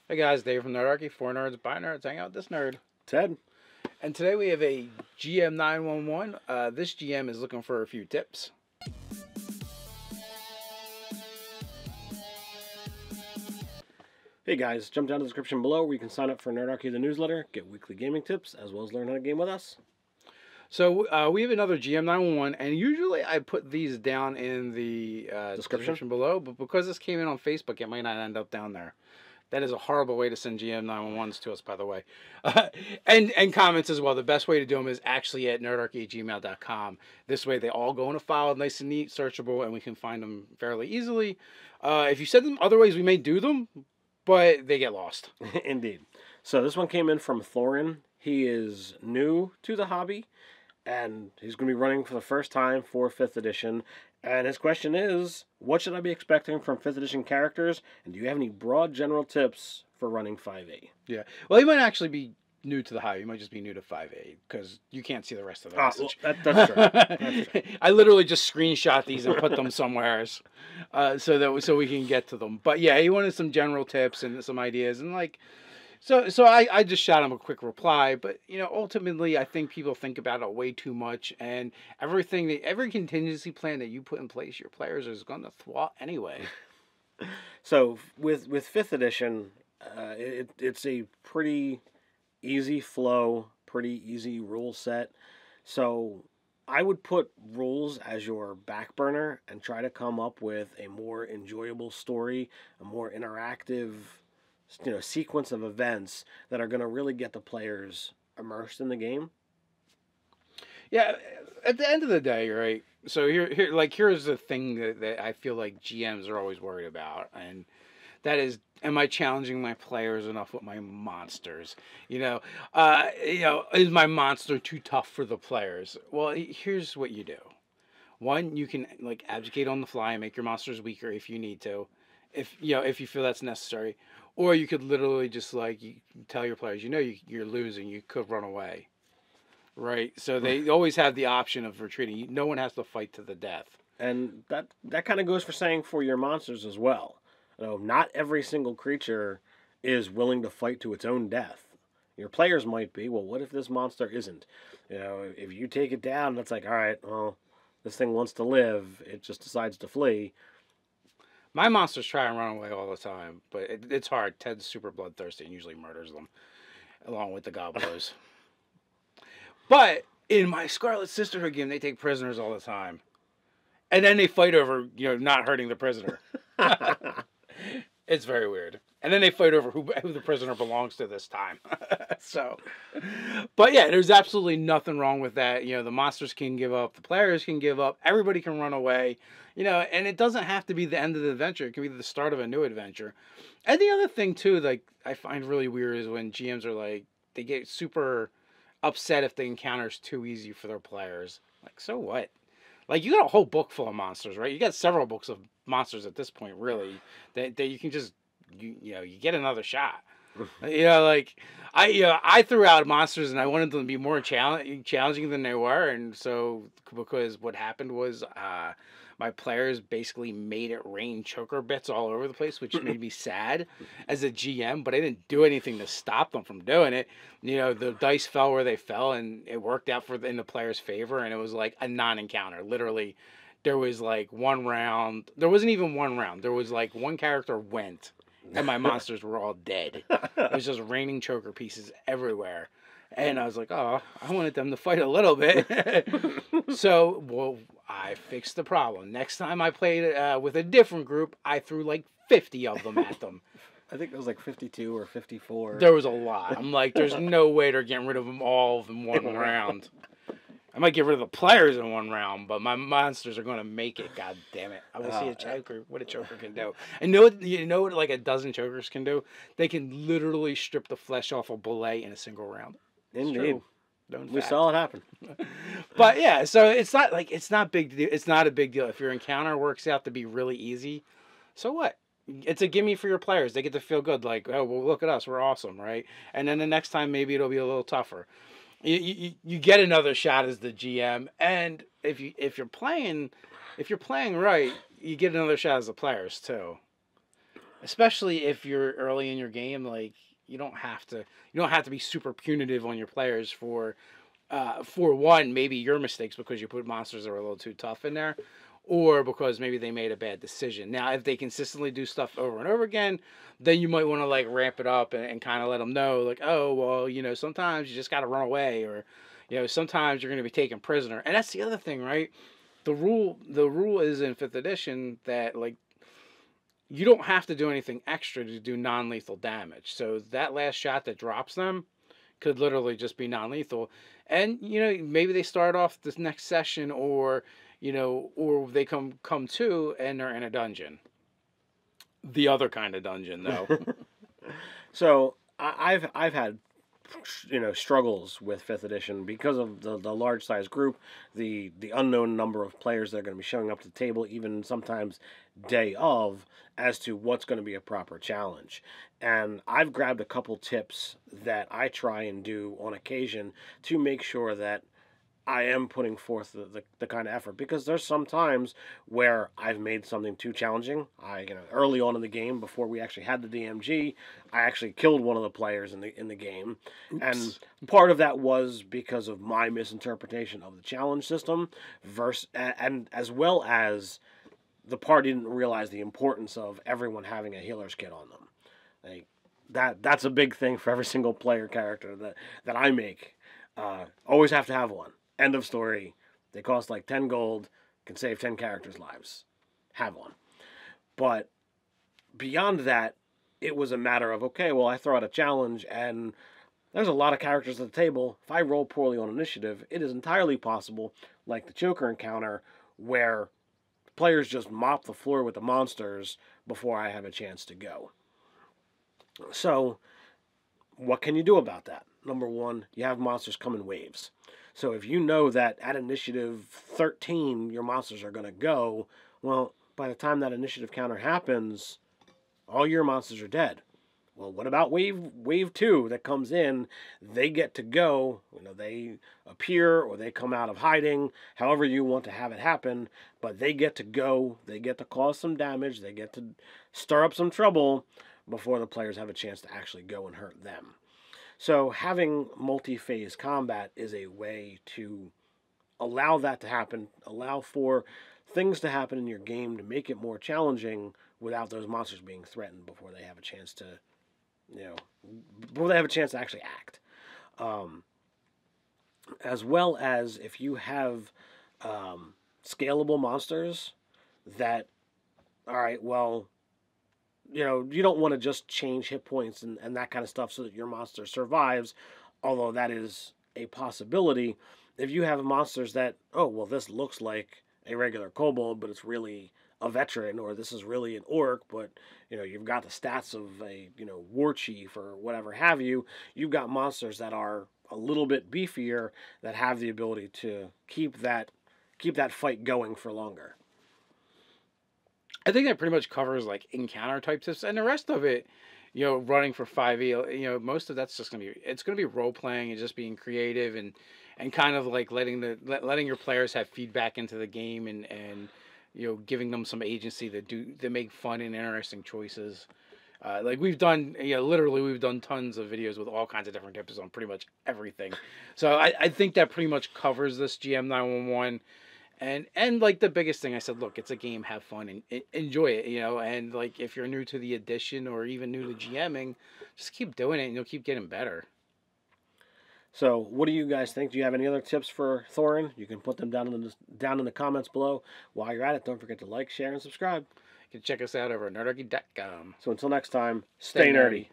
Hey guys, Dave from Nerdarchy, 4 nerds, by nerds, hang out with this nerd. Ted. And today we have a GM 911. This GM is looking for a few tips. Hey guys, jump down to the description below where you can sign up for Nerdarchy the newsletter, get weekly gaming tips, as well as learn how to game with us. So we have another GM 911, and usually I put these down in the description below, but because this came in on Facebook, it might not end up down there. That is a horrible way to send GM 911s to us, by the way. And comments as well. The best way to do them is actually at nerdarchy@gmail.com. This way they all go in a file, nice and neat, searchable, and we can find them fairly easily. If you send them other ways, we may do them, but they get lost. Indeed. So this one came in from Thorin. He is new to the hobby, and he's going to be running for the first time for 5th edition. And his question is, what should I be expecting from 5th edition characters? And do you have any broad general tips for running 5e? Yeah. Well, he might actually be new to the hobby. He might just be new to 5e because you can't see the rest of the message. Well, that's true. That's true. I literally just screenshot these and put them somewhere so we can get to them. But yeah, he wanted some general tips and some ideas and like. So I just shot him a quick reply, but ultimately I think people think about it way too much, and every contingency plan that you put in place, your players is going to thwart anyway. So with 5th edition, it's a pretty easy flow, pretty easy rule set. So I would put rules as your back burner and try to come up with a more enjoyable story, a more interactive sequence of events that are going to really get the players immersed in the game. Yeah, at the end of the day, right? So here's the thing that I feel like GMs are always worried about, and that is, am I challenging my players enough with my monsters? Is my monster too tough for the players? Well, here's what you do. One, you can abdicate on the fly and make your monsters weaker if you need to, if you feel that's necessary. Or you could literally just you tell your players, you're losing, you could run away, right? So they always have the option of retreating. No one has to fight to the death. And that kind of goes for your monsters as well. Not every single creature is willing to fight to its own death. Your players might be. Well, what if this monster isn't? If you take it down, that's all right, well, this thing wants to live. It just decides to flee. My monsters try and run away all the time, but it's hard. Ted's super bloodthirsty and usually murders them, along with the gobblers. But in my Scarlet Sisterhood game, they take prisoners all the time. And then they fight over, not hurting the prisoner. It's very weird. And then they fight over who the prisoner belongs to this time. But yeah, there's absolutely nothing wrong with that. The monsters can give up, the players can give up, everybody can run away. And it doesn't have to be the end of the adventure. It can be the start of a new adventure. And the other thing too, I find really weird is when GMs are they get super upset if the encounter's too easy for their players. So what? You got a whole book full of monsters, right? You got several books of monsters at this point, really, that you can just, you get another shot. I threw out monsters and I wanted them to be more challenging than they were. And so, because what happened was, my players basically made it rain choker bits all over the place, which made me sad as a GM, but I didn't do anything to stop them from doing it. The dice fell where they fell, and it worked out in the players' favor, and it was a non-encounter. Literally, there was one round. There wasn't even one round. There was one character went, and my monsters were all dead. It was just raining choker pieces everywhere. And I was like, oh, I wanted them to fight a little bit. So, I fixed the problem. Next time I played with a different group, I threw 50 of them at them. I think it was 52 or 54. There was a lot. I'm there's no way they're getting rid of them all in one round. I might get rid of the players in one round, but my monsters are going to make it. God damn it! I will see a choker. What a choker can do. And you know what a dozen chokers can do? They can literally strip the flesh off a bullet in a single round. Indeed. We saw it happen. But yeah, so it's not big deal. It's not a big deal if your encounter works out to be really easy. So what? It's a gimme for your players. They get to feel good, oh well, look at us, we're awesome, right? And then the next time maybe it'll be a little tougher. You get another shot as the GM, and if you're playing right, you get another shot as the players too. especially if you're early in your game. Like you don't have to be super punitive on your players for one, maybe your mistakes because you put monsters that are a little too tough in there, or because maybe they made a bad decision. Now, if they consistently do stuff over and over again, then you might want to like ramp it up and kind of let them know, like, oh, well, sometimes you just got to run away, or sometimes you're going to be taken prisoner. And that's the other thing, right? The rule is in fifth edition that like you don't have to do anything extra to do non-lethal damage. So that last shot that drops them could literally just be non-lethal. And maybe they start off this next session, or or they come to and they're in a dungeon. The other kind of dungeon, though. So I've had struggles with fifth edition because of the large size group, the unknown number of players that are going to be showing up to the table, even sometimes day of, as to what's going to be a proper challenge. And I've grabbed a couple tips that I try and do on occasion to make sure that I am putting forth the kind of effort, because there's some times where I've made something too challenging. Early on in the game, before we actually had the DMG, I actually killed one of the players in the game. Oops. And part of that was because of my misinterpretation of the challenge system, and as well as the party didn't realize the importance of everyone having a healer's kit on them. Like that's a big thing for every single player character that I make. Always have to have one. End of story. They cost like 10 gold, can save 10 characters' lives. Have one. But beyond that, it was a matter of, okay, well, I throw out a challenge, and there's a lot of characters at the table. If I roll poorly on initiative, it is entirely possible, like the Choker encounter, where players just mop the floor with the monsters before I have a chance to go. So, what can you do about that? Number one, you have monsters come in waves. So if you know that at initiative 13 your monsters are going to go, well, by the time that initiative counter happens, all your monsters are dead. Well, what about wave 2 that comes in? They get to go. They appear or they come out of hiding, however you want to have it happen, but they get to go. They get to cause some damage. They get to stir up some trouble before the players have a chance to actually go and hurt them. So having multi-phase combat is a way to allow that to happen, allow for things to happen in your game to make it more challenging without those monsters being threatened before they have a chance to, before they have a chance to actually act. As well as if you have scalable monsters that, all right, well, you don't want to just change hit points and that kind of stuff so that your monster survives, although that is a possibility. If you have monsters that, oh, well, this looks like a regular kobold, but it's really a veteran, or this is really an orc, but, you've got the stats of a, war chief or whatever have you, you've got monsters that are a little bit beefier that have the ability to keep that fight going for longer. I think that pretty much covers like encounter type tips, and the rest of it, running for 5e, most of that's just it's gonna be role playing and just being creative and kind of like letting your players have feedback into the game and giving them some agency to make fun and interesting choices. Like we've done, literally we've done tons of videos with all kinds of different tips on pretty much everything. So I think that pretty much covers this GM 911. And like the biggest thing I said, look, it's a game, have fun and enjoy it, and like if you're new to the edition or even new to GMing, just keep doing it and you'll keep getting better. So what do you guys think? Do you have any other tips for Thorin? You can put them down in the comments below. While you're at it, don't forget to like, share, and subscribe. You can check us out over at nerdarchy.com. So until next time, stay nerdy.